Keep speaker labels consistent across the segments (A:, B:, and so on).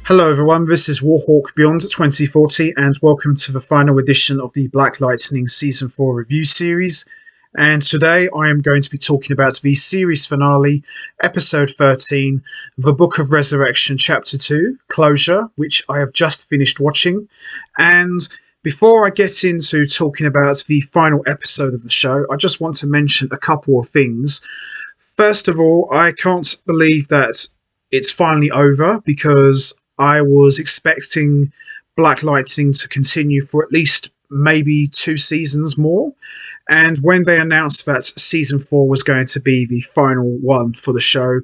A: Hello everyone, this is Warhawk Beyond 2040 and welcome to the final edition of the Black Lightning Season 4 review series. And today I am going to be talking about the series finale, Episode 13, The Book of Resurrection Chapter 2, Closure, which I have just finished watching. And before I get into talking about the final episode of the show, I just want to mention a couple of things. First of all, I can't believe that it's finally over because I was expecting Black Lightning to continue for at least maybe 2 seasons more. And when they announced that season 4 was going to be the final one for the show,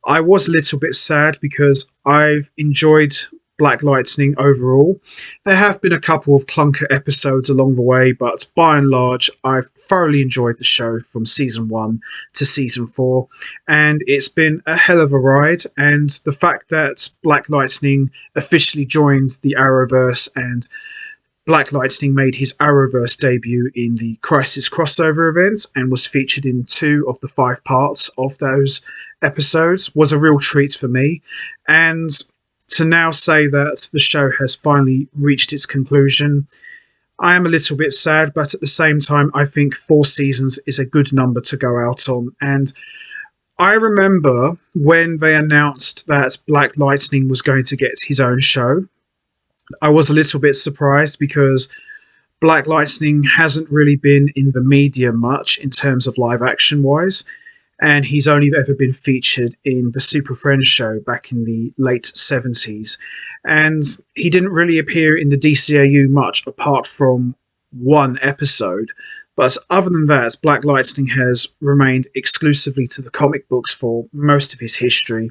A: I was a little bit sad because I've enjoyed Black Lightning overall. There have been a couple of clunker episodes along the way, but by and large, I've thoroughly enjoyed the show from season 1 to season 4, and it's been a hell of a ride. And the fact that Black Lightning officially joined the Arrowverse and Black Lightning made his Arrowverse debut in the Crisis crossover event and was featured in 2 of the 5 parts of those episodes was a real treat for me. And to now say that the show has finally reached its conclusion, I am a little bit sad, but at the same time, I think 4 seasons is a good number to go out on. And I remember when they announced that Black Lightning was going to get his own show, I was a little bit surprised because Black Lightning hasn't really been in the media much in terms of live action wise, and he's only ever been featured in the Super Friends show back in the late 70s. And he didn't really appear in the DCAU much apart from 1 episode. But other than that, Black Lightning has remained exclusively to the comic books for most of his history.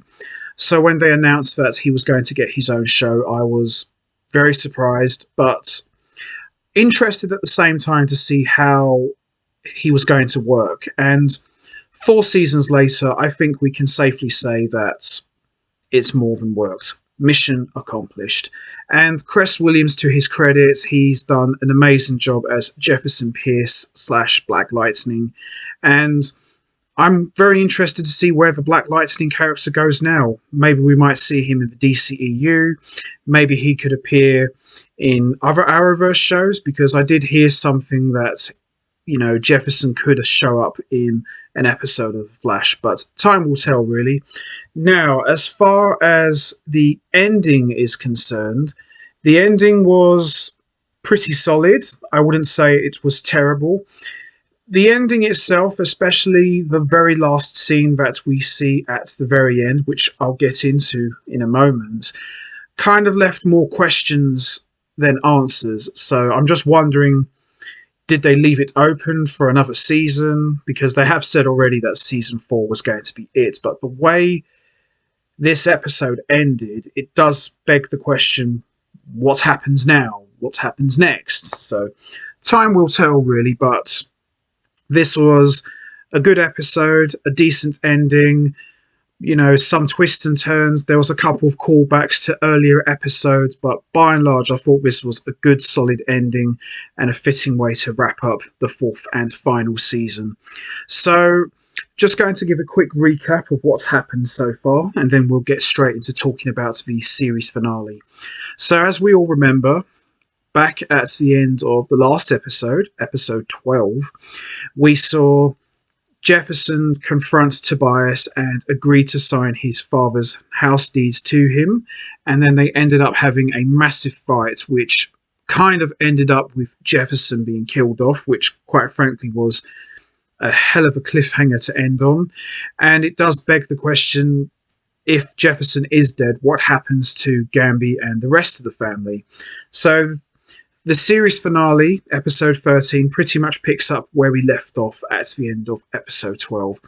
A: So when they announced that he was going to get his own show, I was very surprised, but interested at the same time to see how he was going to work. And 4 seasons later, I think we can safely say that it's more than worked. Mission accomplished. And Cress Williams, to his credit, he's done an amazing job as Jefferson Pierce / Black Lightning. And I'm very interested to see where the Black Lightning character goes now. Maybe we might see him in the DCEU. Maybe he could appear in other Arrowverse shows, because I did hear something that, Jefferson could show up in an episode of Flash, but time will tell, really. Now, as far as the ending is concerned, the ending was pretty solid. I wouldn't say it was terrible. The ending itself, especially the very last scene that we see at the very end, which I'll get into in a moment, kind of left more questions than answers. So I'm just wondering, did they leave it open for another season? Because they have said already that season 4 was going to be it. But the way this episode ended, it does beg the question, what happens now? What happens next? So time will tell, really, but this was a good episode, a decent ending, some twists and turns. There was a couple of callbacks to earlier episodes, but by and large, I thought this was a good, solid ending and a fitting way to wrap up the 4th and final season. So, just going to give a quick recap of what's happened so far, and then we'll get straight into talking about the series finale. So, as we all remember, back at the end of the last episode, episode 12, we saw Jefferson confront Tobias and agree to sign his father's house deeds to him, and then they ended up having a massive fight, which kind of ended up with Jefferson being killed off, which quite frankly was a hell of a cliffhanger to end on. And it does beg the question, if Jefferson is dead, what happens to Gamby and the rest of the family? So the series finale, episode 13, pretty much picks up where we left off at the end of episode 12.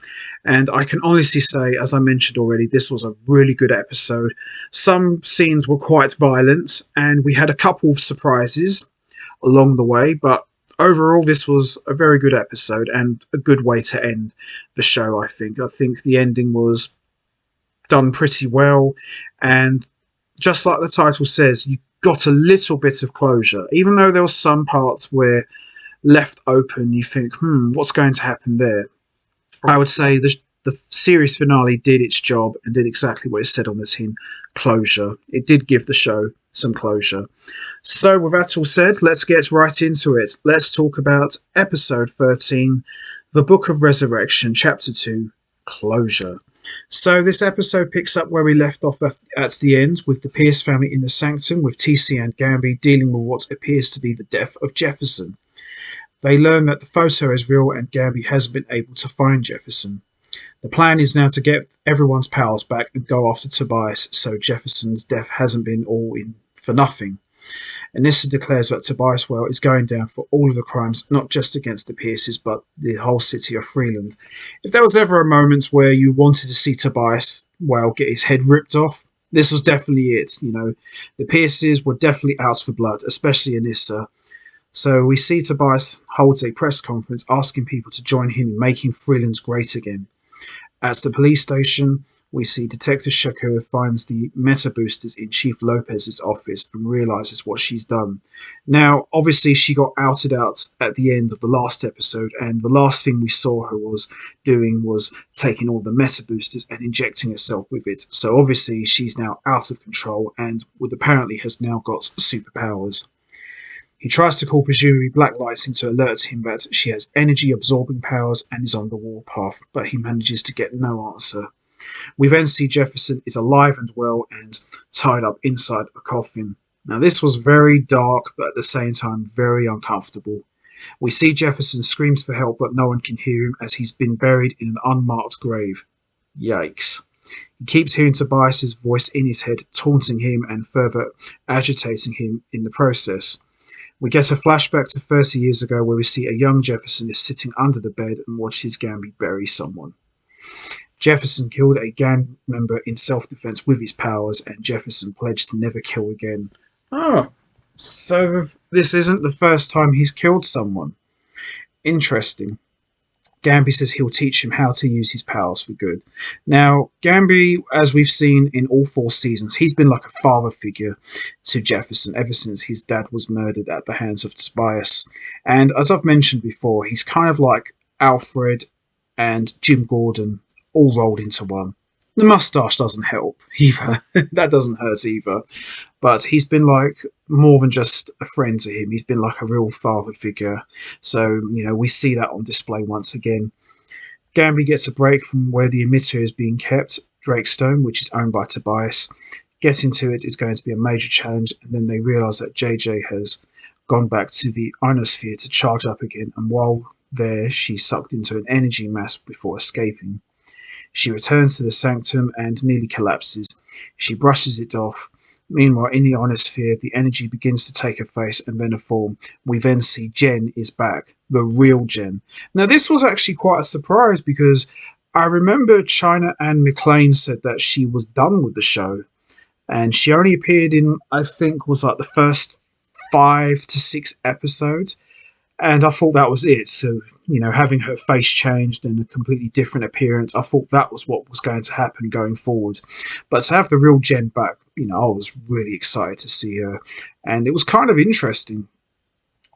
A: And I can honestly say, as I mentioned already, this was a really good episode. Some scenes were quite violent, and we had a couple of surprises along the way, but overall this was a very good episode and a good way to end the show, I think. I think the ending was done pretty well, and just like the title says, you got a little bit of closure, even though there were some parts where left open you think, what's going to happen there? I would say the the series finale did its job and did exactly what it said on the tin. Closure. It did give the show some closure. So, with that all said, let's get right into it. Let's talk about episode 13, The Book of Resurrection, chapter 2, Closure. So, this episode picks up where we left off at the end, with the Pierce family in the sanctum, with TC and Gamby dealing with what appears to be the death of Jefferson. They learn that the photo is real and Gamby hasn't been able to find Jefferson. The plan is now to get everyone's powers back and go after Tobias, so Jefferson's death hasn't been all in for nothing. Anissa declares that Tobias Well is going down for all of the crimes, not just against the Pierces, but the whole city of Freeland. If there was ever a moment where you wanted to see Tobias Well get his head ripped off, this was definitely it. The Pierces were definitely out for blood, especially Anissa. So we see Tobias holds a press conference asking people to join him in making Freeland great again. At the police station, we see Detective Shakur finds the meta boosters in Chief Lopez's office and realizes what she's done. Now, obviously, she got outed out at the end of the last episode, and the last thing we saw her was doing was taking all the meta boosters and injecting herself with it. So obviously, she's now out of control and apparently has now got superpowers. He tries to call presumably Black Lightning to alert him that she has energy-absorbing powers and is on the warpath, but he manages to get no answer. We then see Jefferson is alive and well and tied up inside a coffin. Now this was very dark, but at the same time very uncomfortable. We see Jefferson screams for help, but no one can hear him as he's been buried in an unmarked grave. Yikes. He keeps hearing Tobias's voice in his head, taunting him and further agitating him in the process. We get a flashback to 30 years ago where we see a young Jefferson is sitting under the bed and watches Gamby bury someone. Jefferson killed a gang member in self-defense with his powers, and Jefferson pledged to never kill again. Oh, so this isn't the first time he's killed someone. Interesting. Gamby says he'll teach him how to use his powers for good. Now, Gamby, as we've seen in all 4 seasons, he's been like a father figure to Jefferson ever since his dad was murdered at the hands of Tobias. And as I've mentioned before, he's kind of like Alfred and Jim Gordon all rolled into one. The mustache doesn't help either. That doesn't hurt either. But he's been like more than just a friend to him. He's been like a real father figure. So, we see that on display once again. Gamby gets a break from where the emitter is being kept, Drakestone, which is owned by Tobias. Getting to it is going to be a major challenge, and then they realise that JJ has gone back to the ionosphere to charge up again, and while there, she's sucked into an energy mass before escaping. She returns to the sanctum and nearly collapses. She brushes it off. Meanwhile, in the ionosphere, the energy begins to take a face and then a form. We then see Jen is back, the real Jen. Now, this was actually quite a surprise because I remember China Anne McClain said that she was done with the show. And she only appeared in, I think, was like the first 5 to 6 episodes. And I thought that was it. So, having her face changed and a completely different appearance, I thought that was what was going to happen going forward. But to have the real Jen back, I was really excited to see her. And it was kind of interesting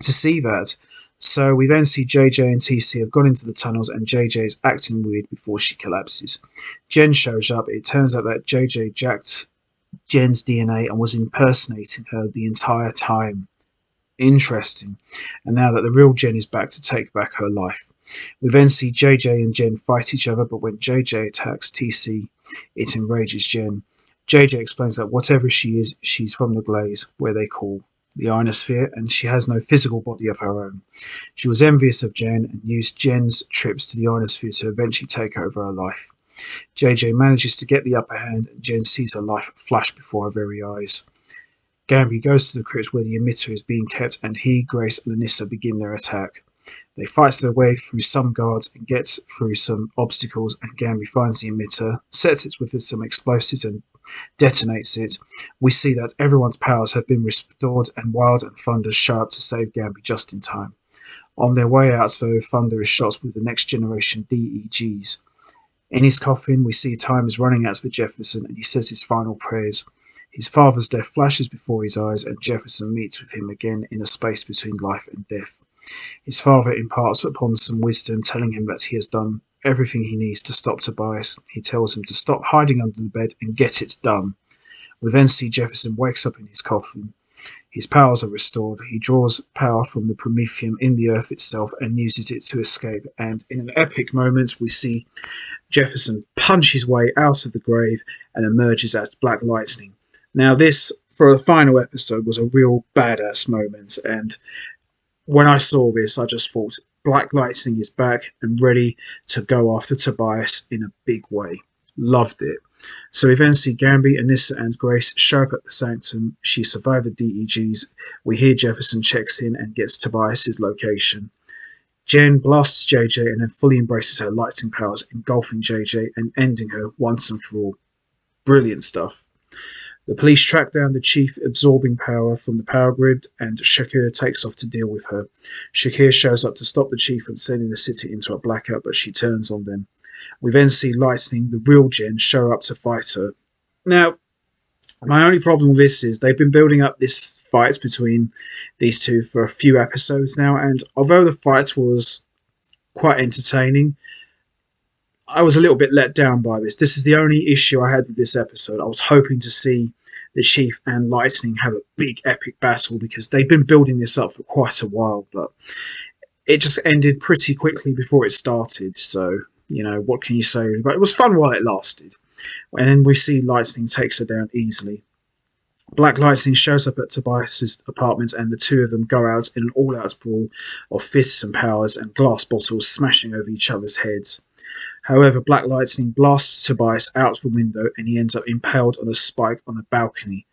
A: to see that. So we then see JJ and TC have gone into the tunnels and JJ is acting weird before she collapses. Jen shows up. It turns out that JJ jacked Jen's DNA and was impersonating her the entire time. Interesting. And now that the real Jen is back to take back her life. We then see JJ and Jen fight each other, but when JJ attacks TC, it enrages Jen. JJ explains that whatever she is, she's from the Glaze, where they call the ionosphere, and she has no physical body of her own. She was envious of Jen and used Jen's trips to the ionosphere to eventually take over her life. JJ manages to get the upper hand, and Jen sees her life flash before her very eyes. Gamby goes to the crypt where the emitter is being kept, and he, Grace, and Anissa begin their attack. They fight their way through some guards and get through some obstacles, and Gamby finds the emitter, sets it with some explosives, and detonates it. We see that everyone's powers have been restored, and Wild and Thunder show up to save Gamby just in time. On their way out, though, Thunder is shot with the next generation DEGs. In his coffin, we see time is running out for Jefferson, and he says his final prayers. His father's death flashes before his eyes, and Jefferson meets with him again in a space between life and death. His father imparts upon some wisdom, telling him that he has done everything he needs to stop Tobias. He tells him to stop hiding under the bed and get it done. We then see Jefferson wakes up in his coffin. His powers are restored. He draws power from the promethium in the earth itself and uses it to escape. And in an epic moment, we see Jefferson punch his way out of the grave and emerges as Black Lightning. Now, this, for the final episode, was a real badass moment. And when I saw this, I just thought Black Lightning is back and ready to go after Tobias in a big way. Loved it. So we then see Gamby, Anissa, and Grace show up at the sanctum. She survived the DEGs. We hear Jefferson checks in and gets Tobias's location. Jen blasts JJ and then fully embraces her lightning powers, engulfing JJ and ending her once and for all. Brilliant stuff. The police track down the chief, absorbing power from the power grid, and Shakir takes off to deal with her. Shakir shows up to stop the chief from sending the city into a blackout, but she turns on them. We then see Lightning, the real Jen, show up to fight her. Now, my only problem with this is they've been building up this fight between these two for a few episodes now, and although the fight was quite entertaining, I was a little bit let down by this. This is the only issue I had with this episode. I was hoping to see the Chief and Lightning have a big epic battle because they've been building this up for quite a while, but it just ended pretty quickly before it started, so what can you say? But it was fun while it lasted. And then we see Lightning takes her down easily. Black Lightning shows up at Tobias's apartment and the two of them go out in an all-out brawl of fists and powers and glass bottles smashing over each other's heads. However, Black Lightning blasts Tobias out the window and he ends up impaled on a spike on a balcony.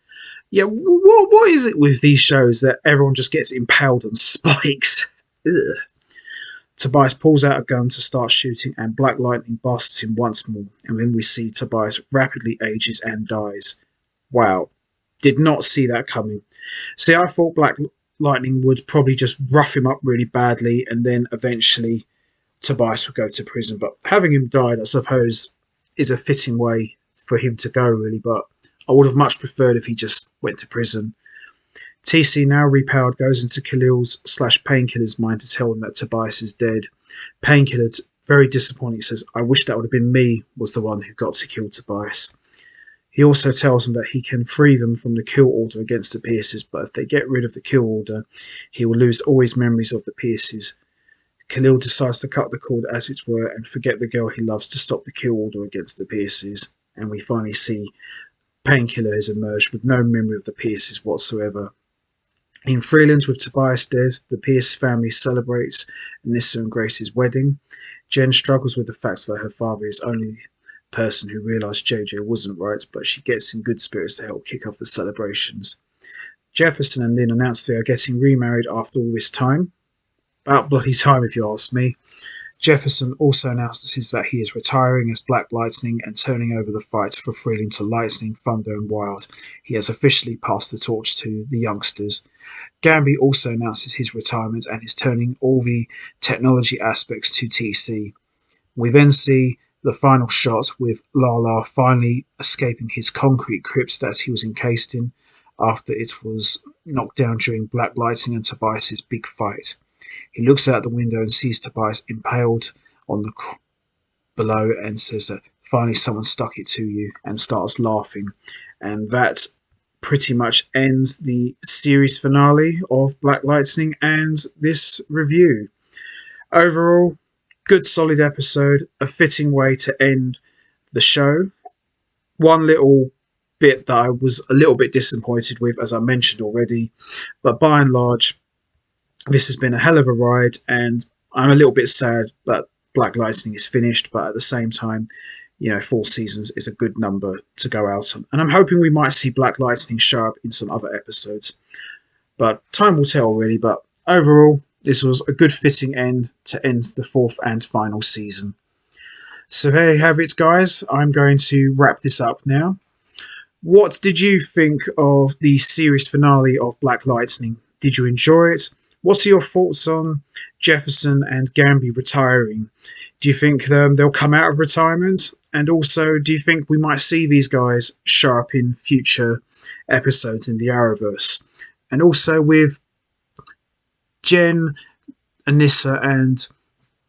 A: Yeah, what is it with these shows that everyone just gets impaled on spikes? Ugh. Tobias pulls out a gun to start shooting and Black Lightning blasts him once more, and then we see Tobias rapidly ages and dies. Wow. Did not see that coming. See, I thought Black Lightning would probably just rough him up really badly and then eventually Tobias would go to prison, but having him died, I suppose, is a fitting way for him to go, really, but I would have much preferred if he just went to prison. TC, now repowered, goes into Khalil's/Painkiller's mind to tell him that Tobias is dead. Painkiller, very disappointed, says, "I wish that would have been me was the one who got to kill Tobias." He also tells him that he can free them from the kill order against the Pierces, but if they get rid of the kill order, he will lose all his memories of the Pierces. Khalil decides to cut the cord, as it were, and forget the girl he loves to stop the kill order against the Pierces. And we finally see Painkiller has emerged with no memory of the Pierces whatsoever. In Freeland, with Tobias dead, the Pierce family celebrates Anissa and Grace's wedding. Jen struggles with the fact that her father is only person who realised JJ wasn't right, but she gets in good spirits to help kick off the celebrations. Jefferson and Lynn announce they are getting remarried after all this time. About bloody time, if you ask me. Jefferson also announces that he is retiring as Black Lightning and turning over the fight for Freeling to Lightning, Thunder and Wild. He has officially passed the torch to the youngsters. Gamby also announces his retirement and is turning all the technology aspects to TC. We then see the final shot with Lala finally escaping his concrete crypt that he was encased in after it was knocked down during Black Lightning and Tobias's big fight. He looks out the window and sees Tobias impaled on the below and says that finally someone stuck it to you, and starts laughing. And that pretty much ends the series finale of Black Lightning and this review. Overall, good solid episode, a fitting way to end the show. One little bit that I was a little bit disappointed with, as I mentioned already, but by and large, this has been a hell of a ride, and I'm a little bit sad that Black Lightning is finished, but at the same time, 4 seasons is a good number to go out on. And I'm hoping we might see Black Lightning show up in some other episodes. But time will tell, really. But overall, this was a good fitting end to end the 4th and final season. So there you have it, guys. I'm going to wrap this up now. What did you think of the series finale of Black Lightning? Did you enjoy it? What are your thoughts on Jefferson and Gamby retiring? Do you think they'll come out of retirement? And also, do you think we might see these guys show up in future episodes in the Arrowverse? And also with Jen, Anissa and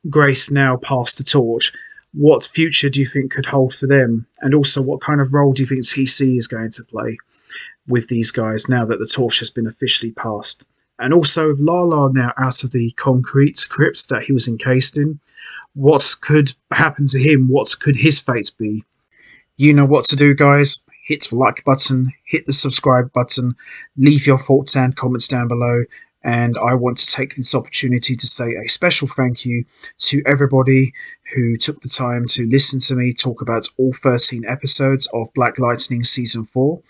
A: Grace now past the torch, What future do you think could hold for them? And also, what kind of role do you think TC is going to play with these guys now that the torch has been officially passed? And also, with Lala now out of the concrete crypt that he was encased in, what could happen to him? What could his fate be? You know what to do, guys. Hit the like button, hit the subscribe button, leave your thoughts and comments down below. And I want to take this opportunity to say a special thank you to everybody who took the time to listen to me talk about all 13 episodes of Black Lightning Season 4.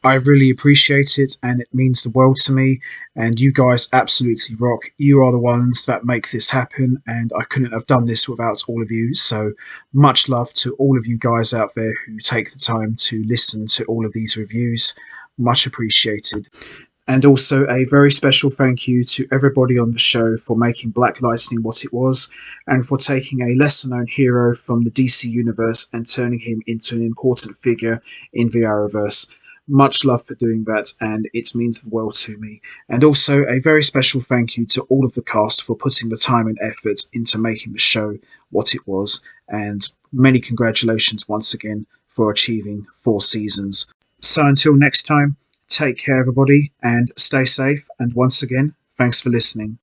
A: I really appreciate it, and it means the world to me. And you guys absolutely rock. You are the ones that make this happen, and I couldn't have done this without all of you. So much love to all of you guys out there who take the time to listen to all of these reviews. Much appreciated. And also a very special thank you to everybody on the show for making Black Lightning what it was, and for taking a lesser known hero from the DC universe and turning him into an important figure in the Arrowverse. Much love for doing that, and it means the world to me. And also a very special thank you to all of the cast for putting the time and effort into making the show what it was, and many congratulations once again for achieving 4 seasons. So until next time, take care everybody, and stay safe, and once again, thanks for listening.